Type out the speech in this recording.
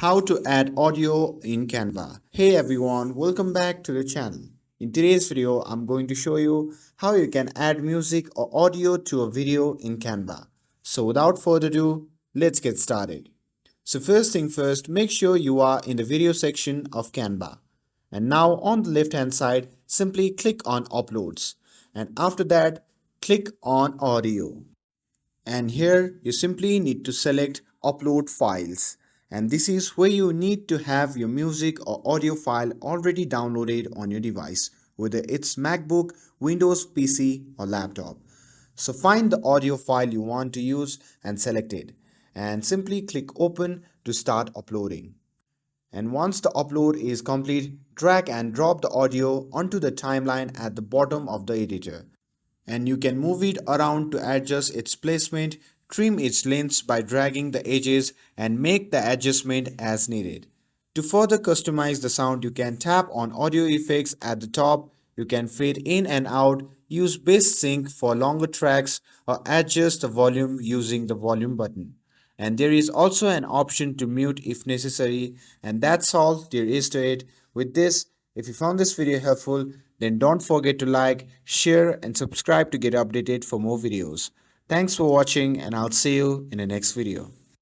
How to add audio in Canva. Hey everyone, welcome back to the channel. In today's video, I'm going to show you how you can add music or audio to a video in Canva. So without further ado, let's get started. So first thing first, make sure you are in the video section of Canva. And now on the left hand side, simply click on uploads. And after that, click on audio. And here you simply need to select upload files, and this is where you need to have your music or audio file already downloaded on your device, whether it's MacBook, Windows PC or laptop. So find the audio file you want to use and select it, and simply click open to start uploading. And once the upload is complete, drag and drop the audio onto the timeline at the bottom of the editor, and you can move it around to adjust its placement, trim its lengths by dragging the edges, and make the adjustment as needed. To further customize the sound, you can tap on audio effects at the top. You can fade in and out, use bass sync for longer tracks, or adjust the volume using the volume button. And there is also an option to mute if necessary, and that's all there is to it. With this, if you found this video helpful, then don't forget to like, share and subscribe to get updated for more videos. Thanks for watching, and I'll see you in the next video.